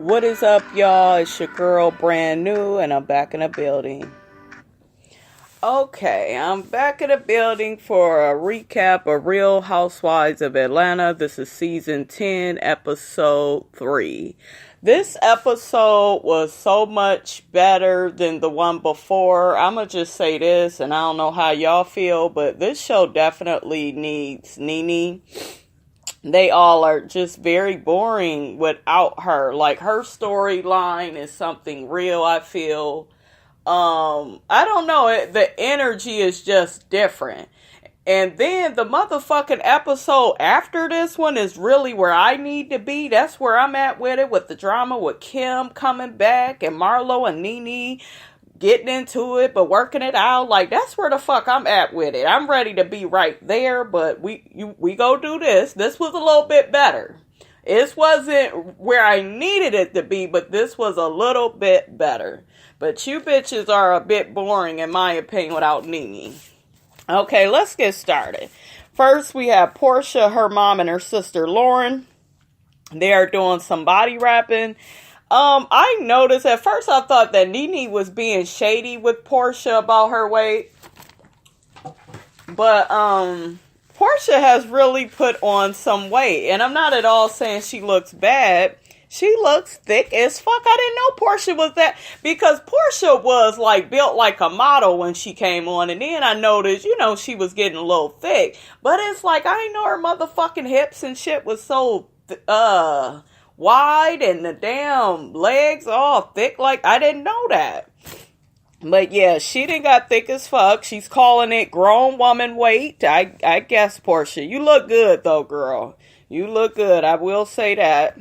What is up, y'all? It's your girl, Brand New, and I'm back in the building. Okay, I'm back in the building for a recap of Real Housewives of Atlanta. This is season 10, episode 3. This episode was so much better than the one before. I'm going to just say this, and I don't know how y'all feel, but this show definitely needs Nene. They all are just very boring without her. Like, her storyline is something real, I feel. I don't know. The energy is just different. And then the motherfucking episode after this one is really where I need to be. That's where I'm at with it, with the drama with Kim coming back and Marlo and Nene getting into it, but working it out. Like, that's where the fuck I'm at with it. I'm ready to be right there, but we go do this. This was a little bit better. It wasn't where I needed it to be, but this was a little bit better. But you bitches are a bit boring, in my opinion, without Nene. Okay, let's get started. First, we have Portia, her mom, and her sister Lauren. They are doing some body wrapping. I noticed at first I thought that Nene was being shady with Portia about her weight. But, Portia has really put on some weight. And I'm not at all saying she looks bad. She looks thick as fuck. I didn't know Portia was that. Because Portia was like built like a model when she came on. And then I noticed, she was getting a little thick. But it's like, I didn't know her motherfucking hips and shit was so, wide and the damn legs all thick. Like, I didn't know that. But yeah, she done got thick as fuck. She's calling it grown woman weight. I guess, Portia. You look good though, girl. You look good. I will say that.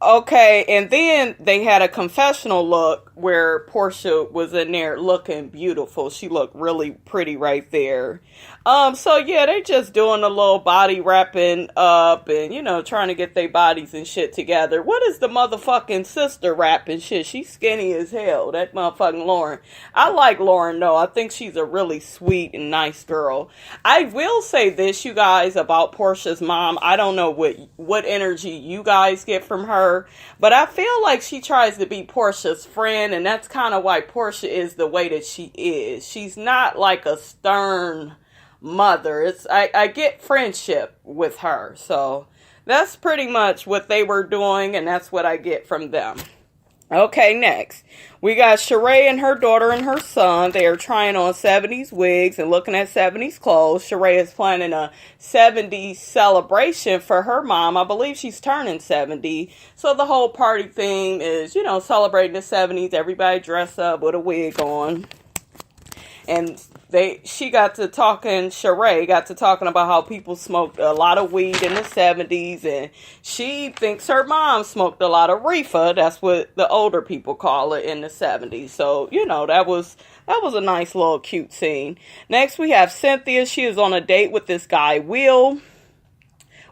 Okay, and then they had a confessional look where Portia was in there looking beautiful. She looked really pretty right there. So yeah, they just doing a little body wrapping up and, trying to get their bodies and shit together. What is the motherfucking sister wrapping shit? She's skinny as hell, that motherfucking Lauren. I like Lauren though. I think she's a really sweet and nice girl. I will say this, you guys, about Portia's mom. I don't know what energy you guys get from her, but I feel like she tries to be Portia's friend, and that's kind of why Portia is the way that she is. She's not like a stern mother. I get friendship with her. So that's pretty much what they were doing, and that's what I get from them. Okay, next. We got Sheree and her daughter and her son. They are trying on 70s wigs and looking at 70s clothes. Sheree is planning a 70s celebration for her mom. I believe she's turning 70. So the whole party theme is, celebrating the 70s. Everybody dressed up with a wig on. And Sheree got to talking about how people smoked a lot of weed in the 70s, and she thinks her mom smoked a lot of reefer. That's what the older people call it in the 70s. So, that was a nice little cute scene. Next, we have Cynthia. She is on a date with this guy, Will.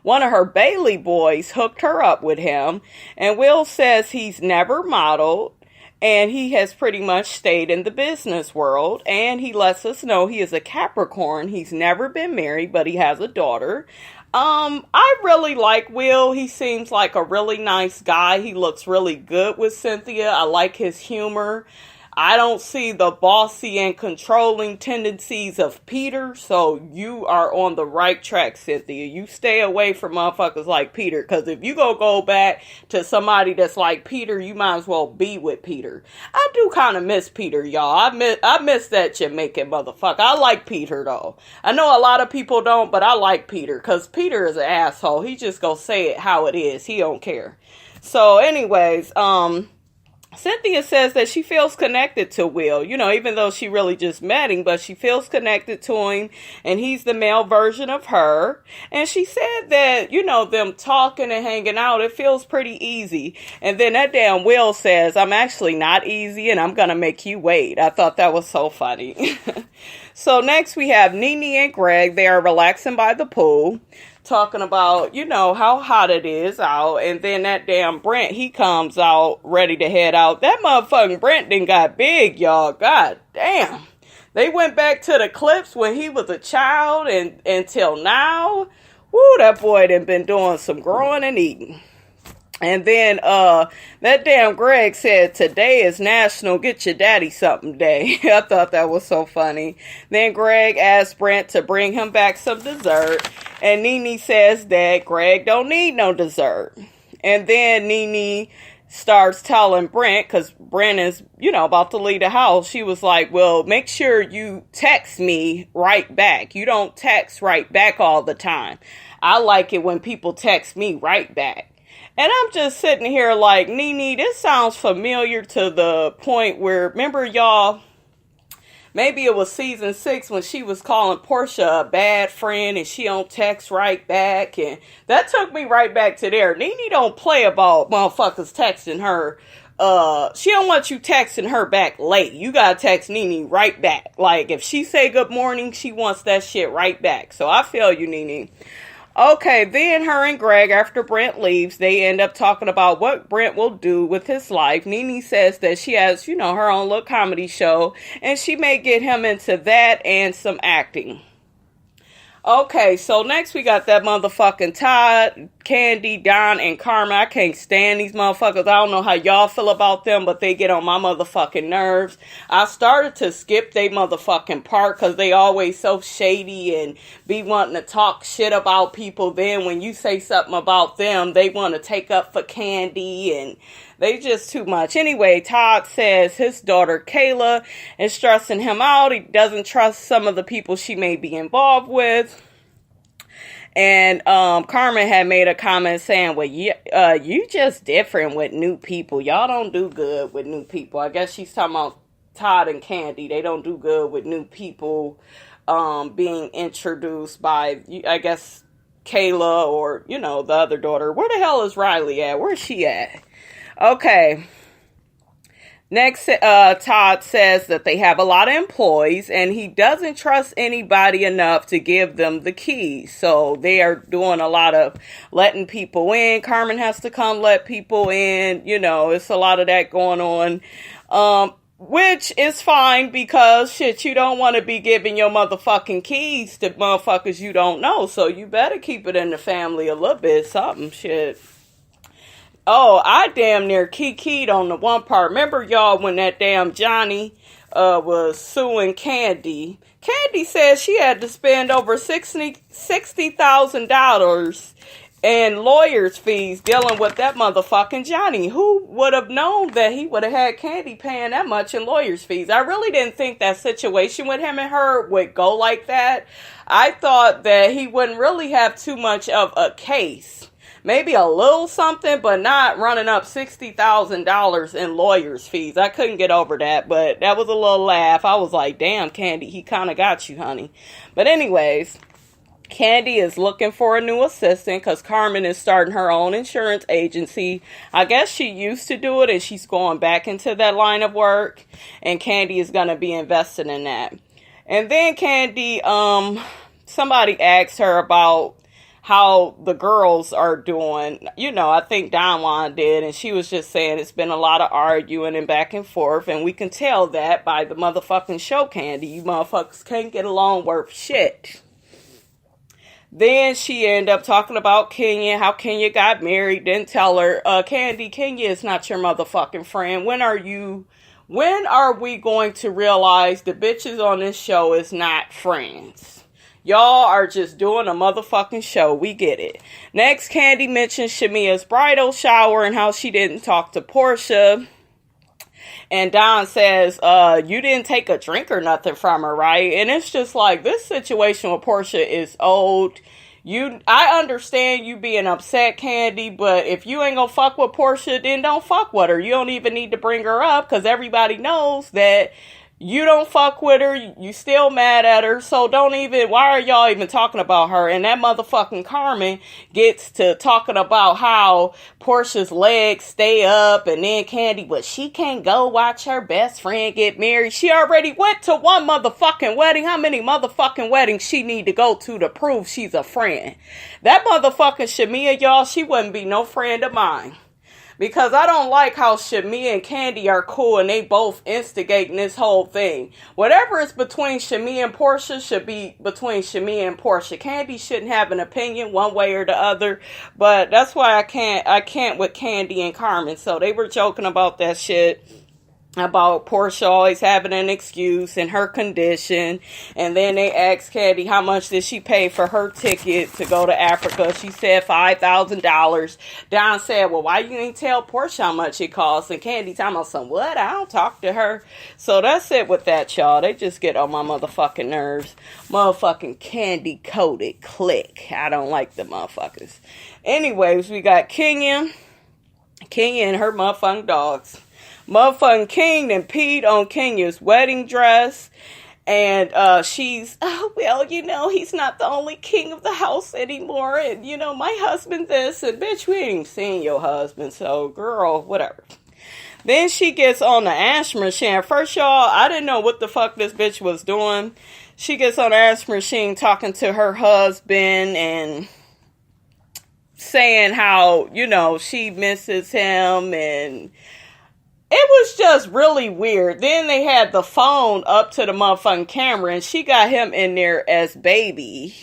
One of her Bailey boys hooked her up with him, and Will says he's never modeled. And he has pretty much stayed in the business world. And he lets us know he is a Capricorn. He's never been married, but he has a daughter. I really like Will. He seems like a really nice guy. He looks really good with Cynthia. I like his humor. I don't see the bossy and controlling tendencies of Peter. So you are on the right track, Cynthia. You stay away from motherfuckers like Peter. Because if you go back to somebody that's like Peter, you might as well be with Peter. I do kind of miss Peter, y'all. I miss that Jamaican motherfucker. I like Peter, though. I know a lot of people don't, but I like Peter. Because Peter is an asshole. He just gonna say it how it is. He don't care. So anyways, Cynthia says that she feels connected to Will, even though she really just met him, but she feels connected to him, and he's the male version of her. And she said that, them talking and hanging out, it feels pretty easy. And then that damn Will says, I'm actually not easy, and I'm gonna make you wait. I thought that was so funny. So next we have Nene and Greg. They are relaxing by the pool, talking about, how hot it is out. And then that damn Brent, he comes out ready to head out. That motherfucking Brent done got big, y'all. God damn. They went back to the clips when he was a child and until now. Woo, that boy done been doing some growing and eating. And then that damn Greg said, today is National Get Your Daddy Something Day. I thought that was so funny. Then Greg asked Brent to bring him back some dessert. And Nene says that Greg don't need no dessert. And then Nene starts telling Brent, because Brent is, about to leave the house. She was like, well, make sure you text me right back. You don't text right back all the time. I like it when people text me right back. And I'm just sitting here like, Nene, this sounds familiar to the point where, remember y'all, maybe it was season 6 when she was calling Portia a bad friend and she don't text right back. And that took me right back to there. Nene don't play about motherfuckers texting her. She don't want you texting her back late. You gotta text Nene right back. Like, if she say good morning, she wants that shit right back. So I feel you, Nene. Okay, then her and Greg, after Brent leaves, they end up talking about what Brent will do with his life. Nene says that she has, her own little comedy show, and she may get him into that and some acting. Okay, so next we got that motherfucking Todd, Candy, Don, and Carmen. I can't stand these motherfuckers. I don't know how y'all feel about them, but they get on my motherfucking nerves. I started to skip they motherfucking part because they always so shady and be wanting to talk shit about people. Then when you say something about them, they want to take up for Candy and they just too much. Anyway, Todd says his daughter Kayla is stressing him out. He doesn't trust some of the people she may be involved with. And Carmen had made a comment saying, well, you just different with new people. Y'all don't do good with new people. I guess she's talking about Todd and Candy. They don't do good with new people being introduced by, I guess, Kayla or, the other daughter. Where the hell is Riley at? Where's she at? Okay. Next, Todd says that they have a lot of employees and he doesn't trust anybody enough to give them the keys. So they are doing a lot of letting people in. Carmen has to come let people in. It's a lot of that going on. Which is fine because, shit, you don't want to be giving your motherfucking keys to motherfuckers you don't know. So you better keep it in the family a little bit. Something, shit. Oh, I damn near kikied on the one part. Remember, y'all, when that damn Johnny was suing Candy? Candy said she had to spend over $60,000 in lawyer's fees dealing with that motherfucking Johnny. Who would have known that he would have had Candy paying that much in lawyer's fees? I really didn't think that situation with him and her would go like that. I thought that he wouldn't really have too much of a case. Maybe a little something, but not running up $60,000 in lawyer's fees. I couldn't get over that, but that was a little laugh. I was like, damn, Candy, he kind of got you, honey. But anyways, Candy is looking for a new assistant because Carmen is starting her own insurance agency. I guess she used to do it and she's going back into that line of work. And Candy is going to be invested in that. And then Candy, somebody asked her about how the girls are doing. I think Don Juan did, and she was just saying it's been a lot of arguing and back and forth, and we can tell that by the motherfucking show, Candy. You motherfuckers can't get along worth shit. Then she ended up talking about Kenya, how Kenya got married, didn't tell her, Candy, Kenya is not your motherfucking friend. When are we going to realize the bitches on this show is not friends? Y'all are just doing a motherfucking show. We get it. Next, Candy mentions Shamia's bridal shower and how she didn't talk to Portia. And Don says, you didn't take a drink or nothing from her, right? And it's just like, this situation with Portia is old. I understand you being upset, Candy, but if you ain't gonna fuck with Portia, then don't fuck with her. You don't even need to bring her up because everybody knows that you don't fuck with her. You still mad at her. So why are y'all even talking about her? And that motherfucking Carmen gets to talking about how Portia's legs stay up. And then Candy, but she can't go watch her best friend get married. She already went to one motherfucking wedding. How many motherfucking weddings she need to go to prove she's a friend? That motherfucking Shamia, y'all, she wouldn't be no friend of mine. Because I don't like how Shamea and Candy are cool and they both instigating this whole thing. Whatever is between Shamea and Portia should be between Shamea and Portia. Candy shouldn't have an opinion one way or the other. But that's why I can't with Candy and Carmen. So they were joking about that shit. About Portia always having an excuse and her condition. And then they asked Candy how much did she pay for her ticket to go to Africa. She said $5,000. Don said, well, why you ain't tell Portia how much it costs? And Candy talking about some, what? I don't talk to her. So that's it with that, y'all. They just get on my motherfucking nerves. Motherfucking candy-coated clique. I don't like the motherfuckers. Anyways, we got Kenya and her motherfucking dogs. Motherfucking King and peed on Kenya's wedding dress. And she's, oh, well, he's not the only king of the house anymore. And, my husband this. And, bitch, we ain't even seen your husband. So, girl, whatever. Then she gets on the ash machine. First, y'all, I didn't know what the fuck this bitch was doing. She gets on the ash machine talking to her husband and saying how, she misses him and... It was just really weird. Then they had the phone up to the motherfucking camera and she got him in there as baby.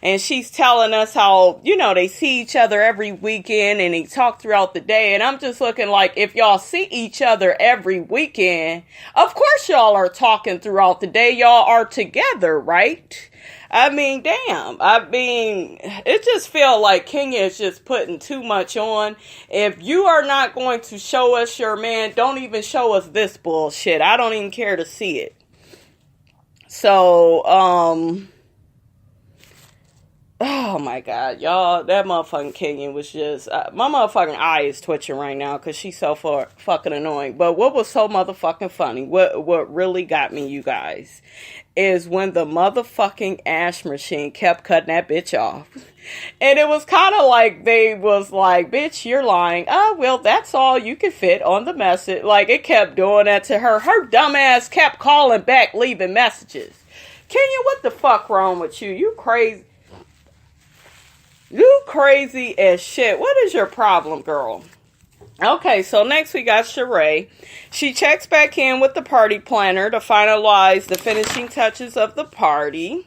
And she's telling us how, they see each other every weekend and they talk throughout the day. And I'm just looking like, if y'all see each other every weekend, of course y'all are talking throughout the day. Y'all are together, right? I mean, damn. It just feels like Kenya is just putting too much on. If you are not going to show us your man, don't even show us this bullshit. I don't even care to see it. So, oh my God, y'all, that motherfucking Kenya was just, my motherfucking eye is twitching right now because she's so fucking annoying. But what was so motherfucking funny, what really got me, you guys, is when the motherfucking ash machine kept cutting that bitch off. And it was kind of like they was like, bitch, you're lying. Oh, well, that's all you can fit on the message. Like, it kept doing that to her. Her dumb ass kept calling back, leaving messages. Kenya, what the fuck wrong with you? You crazy. You crazy as shit. What is your problem, girl? Okay, so next we got Sheree. She checks back in with the party planner to finalize the finishing touches of the party.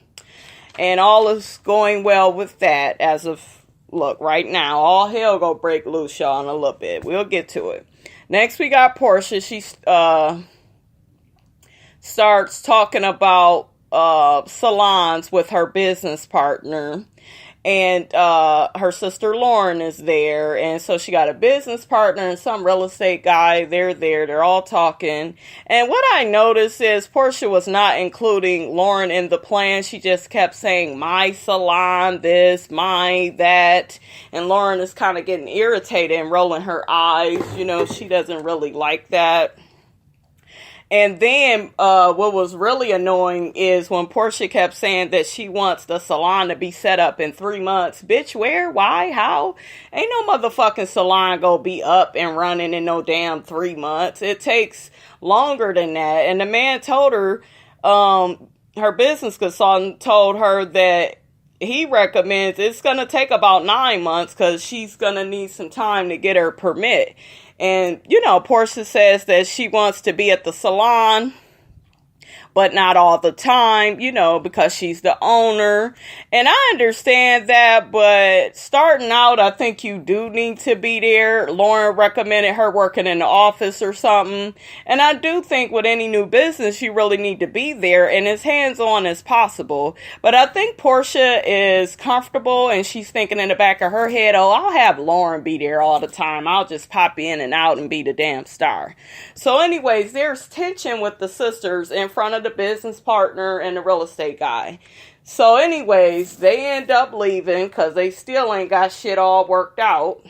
And all is going well with that as of, look, right now. All hell gonna break loose, y'all, in a little bit. We'll get to it. Next we got Portia. She starts talking about salons with her business partner. And her sister Lauren is there. And so she got a business partner and some real estate guy. They're there. They're all talking. And what I noticed is Portia was not including Lauren in the plan. She just kept saying, my salon, this, my, that. And Lauren is kind of getting irritated and rolling her eyes. She doesn't really like that. And then what was really annoying is when Portia kept saying that she wants the salon to be set up in 3 months. Bitch, where? Why? How? Ain't no motherfucking salon gonna be up and running in no damn 3 months. It takes longer than that. And the man told her, her business consultant told her that he recommends it's going to take about 9 months because she's going to need some time to get her permit. And, Portia says that she wants to be at the salon, but not all the time, because she's the owner. And I understand that, but starting out, I think you do need to be there. Lauren recommended her working in the office or something. And I do think with any new business, you really need to be there and as hands-on as possible. But I think Portia is comfortable and she's thinking in the back of her head, oh, I'll have Lauren be there all the time. I'll just pop in and out and be the damn star. So anyways, there's tension with the sisters in front of the business partner and the real estate guy. So anyways, they end up leaving because they still ain't got shit all worked out.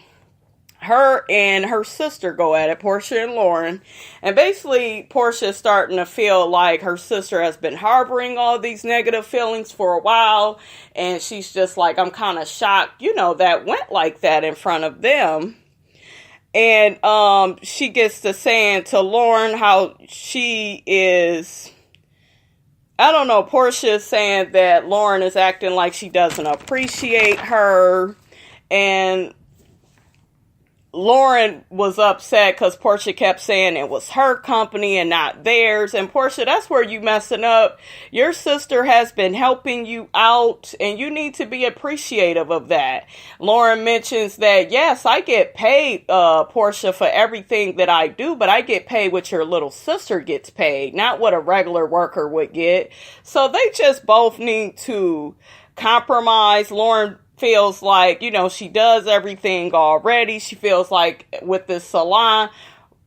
Her and her sister go at it, Portia and Lauren. And basically, Portia's starting to feel like her sister has been harboring all these negative feelings for a while. And she's just like, I'm kind of shocked, that went like that in front of them. And she gets to saying to Lauren how she is... I don't know, Portia is saying that Lauren is acting like she doesn't appreciate her. And Lauren was upset because Portia kept saying it was her company and not theirs. And Portia, that's where you messing up. Your sister has been helping you out, and you need to be appreciative of that. Lauren mentions that, yes, I get paid, Portia, for everything that I do, but I get paid what your little sister gets paid, not what a regular worker would get. So they just both need to compromise. Lauren feels like, she does everything already. She feels like with this salon,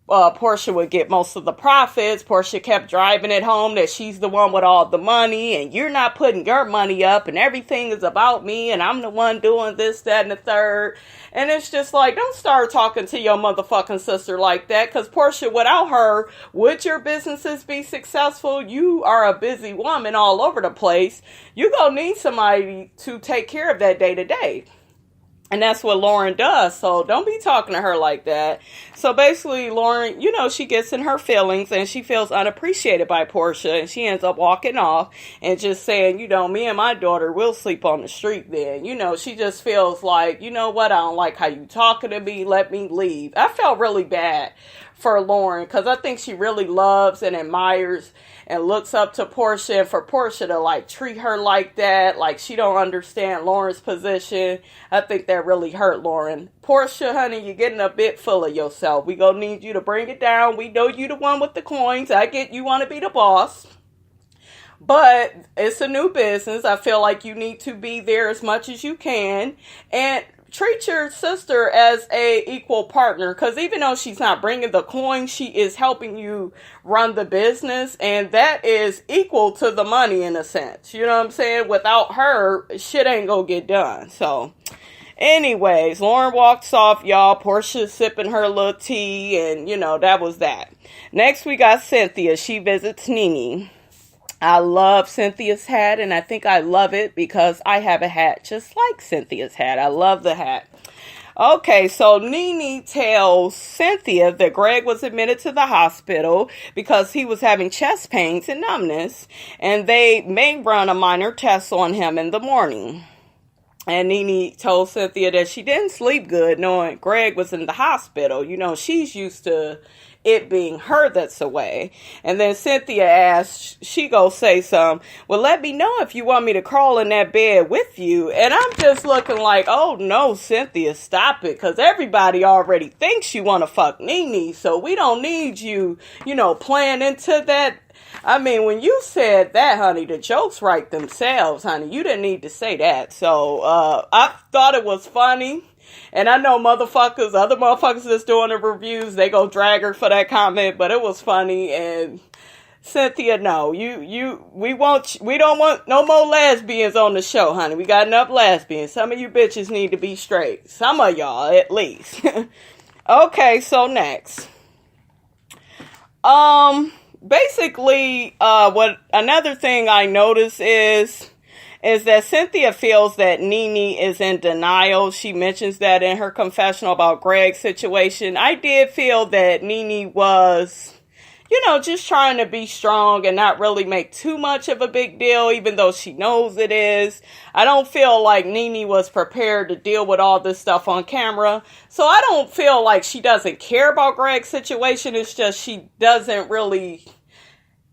Portia would get most of the profits. Portia kept driving it home that she's the one with all the money, and you're not putting your money up, and everything is about me, and I'm the one doing this, that, and the third. And it's just like, don't start talking to your motherfucking sister like that, because Portia, without her, would your businesses be successful? You are a busy woman all over the place. You're going to need somebody to take care of that day to day. And that's what Lauren does. So don't be talking to her like that. So basically, Lauren, she gets in her feelings and she feels unappreciated by Portia. And she ends up walking off and just saying, me and my daughter will sleep on the street then. She just feels like, you know what? I don't like how you talking to me. Let me leave. I felt really bad for Lauren because I think she really loves and admires and looks up to Portia, and for Portia to treat her like that, like she don't understand Lauren's position, I think that really hurt Lauren. Portia, honey, you're getting a bit full of yourself. We gonna need you to bring it down. We know you the one with the coins. I get you want to be the boss, but it's a new business. I feel like you need to be there as much as you can and treat your sister as a equal partner, because even though she's not bringing the coin, she is helping you run the business, and that is equal to the money in a sense. You know what I'm saying? Without her, shit ain't gonna get done. So anyways, Lauren walks off, y'all. Portia's sipping her little tea, and that was that. Next we got Cynthia. She visits Nene. I love Cynthia's hat, and I think I love it because I have a hat just like Cynthia's hat. I love the hat. Okay, so Nene tells Cynthia that Greg was admitted to the hospital because he was having chest pains and numbness, and they may run a minor test on him in the morning. And Nene told Cynthia that she didn't sleep good knowing Greg was in the hospital. She's used to it being her that's away. And then Cynthia asked, she go say something, well, let me know if you want me to crawl in that bed with you. And I'm just looking like, oh no, Cynthia, stop it. Because everybody already thinks you want to fuck Nene. So we don't need you, playing into that. I mean, when you said that, honey, the jokes write themselves, honey. You didn't need to say that. So I thought it was funny. And I know other motherfuckers that's doing the reviews, they go drag her for that comment, but it was funny. And Cynthia, no, we don't want no more lesbians on the show, honey. We got enough lesbians. Some of you bitches need to be straight. Some of y'all, at least. Okay, so next. Basically, what another thing I notice is that Cynthia feels that Nene is in denial. She mentions that in her confessional about Greg's situation. I did feel that Nene was, just trying to be strong and not really make too much of a big deal, even though she knows it is. I don't feel like Nene was prepared to deal with all this stuff on camera. So I don't feel like she doesn't care about Greg's situation. It's just she doesn't really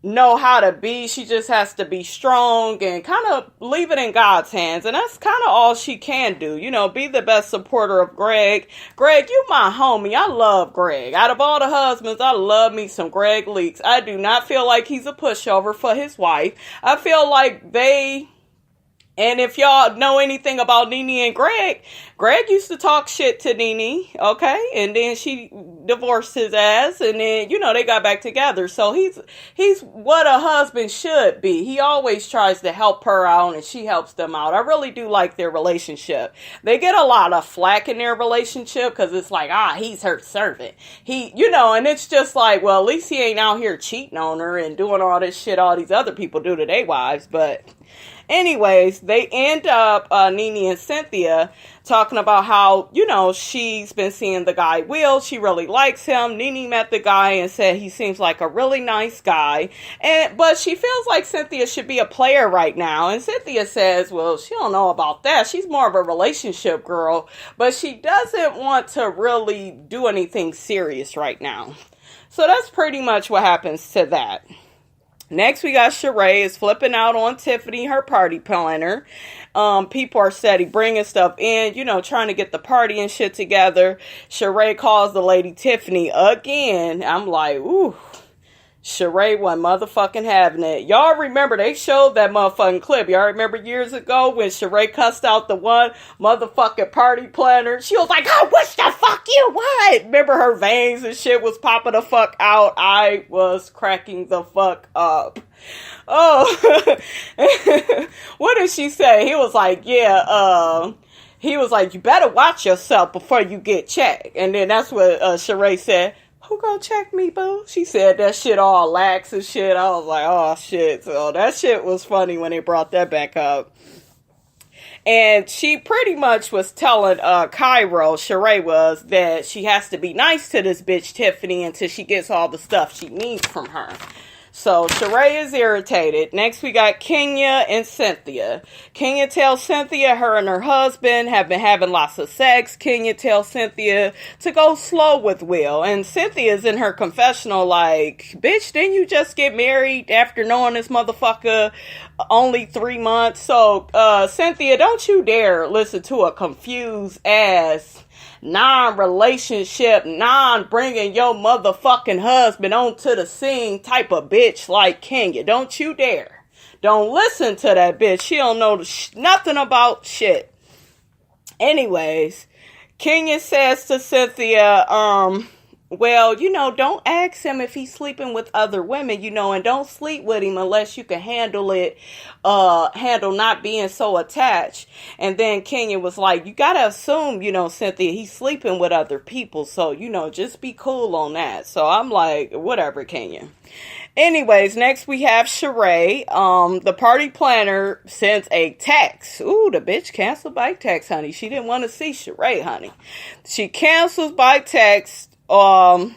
know how to be. She just has to be strong and kind of leave it in God's hands. And that's kind of all she can do. Be the best supporter of Greg. Greg, you my homie. I love Greg. Out of all the husbands, I love me some Greg Leaks. I do not feel like he's a pushover for his wife. I feel like and if y'all know anything about Nene and Greg used to talk shit to Nene, okay? And then she divorced his ass, and then, they got back together. So he's what a husband should be. He always tries to help her out, and she helps them out. I really do like their relationship. They get a lot of flack in their relationship, because it's like, he's her servant. And it's just like, well, at least he ain't out here cheating on her and doing all this shit all these other people do to their wives, but anyways, they end up, Nene and Cynthia, talking talking about how, she's been seeing the guy Will. She really likes him. Nene met the guy and said he seems like a really nice guy. But she feels like Cynthia should be a player right now. And Cynthia says, well, she don't know about that. She's more of a relationship girl. But she doesn't want to really do anything serious right now. So that's pretty much what happens to that. Next, we got Sheree is flipping out on Tiffany, her party planner. People are steady bringing stuff in, trying to get the party and shit together. Sheree calls the lady Tiffany again. I'm like, ooh. Sheree wasn't motherfucking having it. Y'all remember they showed that motherfucking clip. Y'all remember years ago when Sheree cussed out the one motherfucking party planner? She was like, oh, what the fuck you want? Remember her veins and shit was popping the fuck out? I was cracking the fuck up. Oh. What did she say? He was like, he was like, you better watch yourself before you get checked. And then that's what Sheree said. Who gonna check me, boo? She said that shit all lax and shit. I was like, oh, shit. So that shit was funny when they brought that back up. And she pretty much was telling Cairo, Sheree was, that she has to be nice to this bitch Tiffany until she gets all the stuff she needs from her. So Sheree is irritated. Next we got Kenya and Cynthia. Kenya tells Cynthia her and her husband have been having lots of sex. Kenya tells Cynthia to go slow with Will. And Cynthia's in her confessional like, bitch, didn't you just get married after knowing this motherfucker only 3 months? So Cynthia, don't you dare listen to a confused ass non-relationship, non-bringing your motherfucking husband onto the scene type of bitch like Kenya. Don't you dare. Don't listen to that bitch. She don't know nothing about shit. Anyways, Kenya says to Cynthia, well, don't ask him if he's sleeping with other women, and don't sleep with him unless you can handle it, handle not being so attached. And then Kenya was like, you gotta assume, Cynthia, he's sleeping with other people. So, just be cool on that. So I'm like, whatever, Kenya. Anyways, next we have Sheree. The party planner sends a text. Ooh, the bitch canceled by text, honey. She didn't want to see Sheree, honey. She cancels by text. And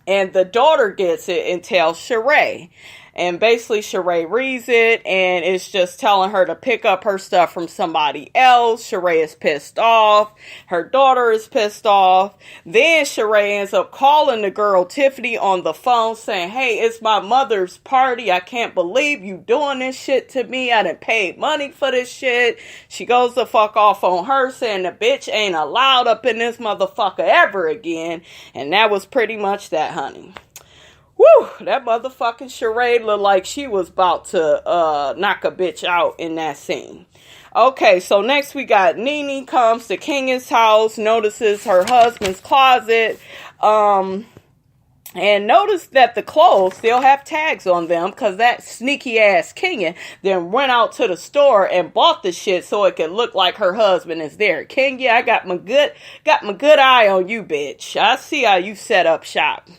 the daughter gets it and tells Sheree. And basically Sheree reads it and it's just telling her to pick up her stuff from somebody else. Sheree is pissed off. Her daughter is pissed off. Then Sheree ends up calling the girl Tiffany on the phone saying, hey, it's my mother's party. I can't believe you doing this shit to me. I done paid money for this shit. She goes the fuck off on her saying the bitch ain't allowed up in this motherfucker ever again. And that was pretty much that, honey. Woo, that motherfucking Sheree looked like she was about to knock a bitch out in that scene. Okay, so next we got Nene comes to Kenya's house, notices her husband's closet, and notice that the clothes still have tags on them because that sneaky ass Kenya then went out to the store and bought the shit so it could look like her husband is there. Kenya, I got my good eye on you, bitch. I see how you set up shop.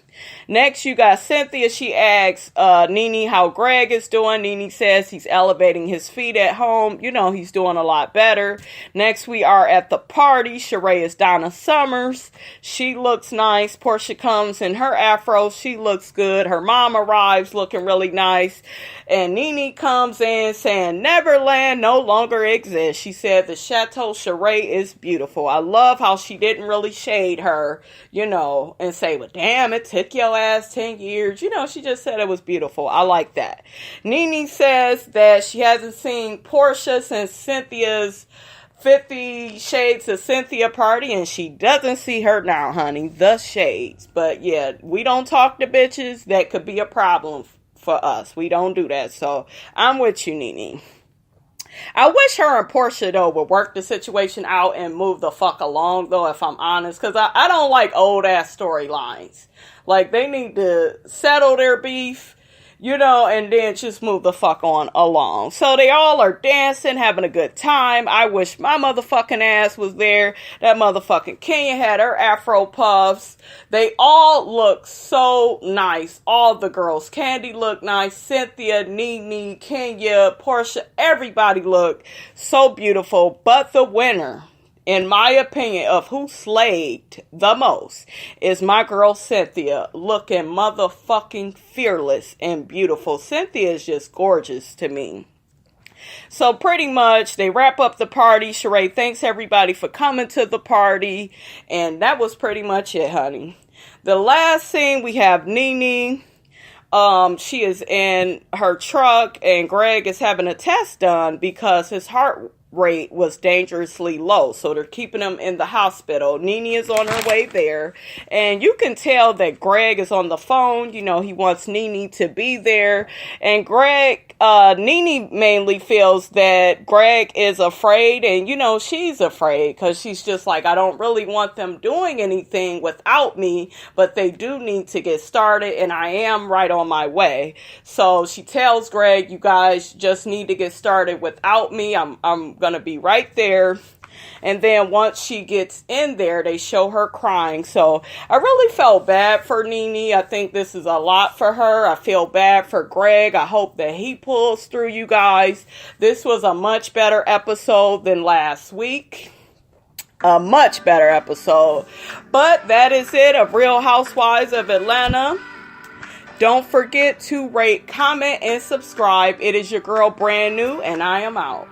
Next, you got Cynthia. She asks Nene how Greg is doing. Nene says he's elevating his feet at home. He's doing a lot better. Next, we are at the party. Sheree is Donna Summers. She looks nice. Portia comes in her afro. She looks good. Her mom arrives looking really nice. And Nene comes in saying Neverland no longer exists. She said the Chateau Sheree is beautiful. I love how she didn't really shade her, and say, well, damn, it took your ass 10 years. She just said it was beautiful. I like that. Nene says that she hasn't seen Portia since Cynthia's 50 Shades of Cynthia party, and she doesn't see her now, honey. The shades. But yeah, we don't talk to bitches. That could be a problem for us. We don't do that. So I'm with you, Nene. I wish her and Portia, though, would work the situation out and move the fuck along, though, if I'm honest. Because I don't like old-ass storylines. Like, they need to settle their beef, and then just move the fuck on along. So they all are dancing, having a good time. I wish my motherfucking ass was there. That motherfucking Kenya had her afro puffs. They all look so nice. All the girls. Candy looked nice. Cynthia, Nene, Kenya, Portia, everybody looked so beautiful. But the winner in my opinion, of who slayed the most is my girl Cynthia, looking motherfucking fearless and beautiful. Cynthia is just gorgeous to me. So pretty much they wrap up the party. Sheree thanks everybody for coming to the party. And that was pretty much it, honey. The last scene, we have Nene. She is in her truck and Greg is having a test done because his heart rate was dangerously low. So they're keeping him in the hospital. Nene is on her way there. And you can tell that Greg is on the phone. You know, he wants Nene to be there. And Nene mainly feels that Greg is afraid. And, you know, she's afraid because she's just like, I don't really want them doing anything without me. But they do need to get started. And I am right on my way. So she tells Greg, you guys just need to get started without me. I'm going to be right there. And then once she gets in there, they show her crying. So I really felt bad for Nene. I think this is a lot for her. I feel bad for Greg. I hope that he pulls through, you guys. This was a much better episode than last week. A much better episode. But that is it of Real Housewives of Atlanta. Don't forget to rate, comment, and subscribe. It is your girl Brand New, and I am out.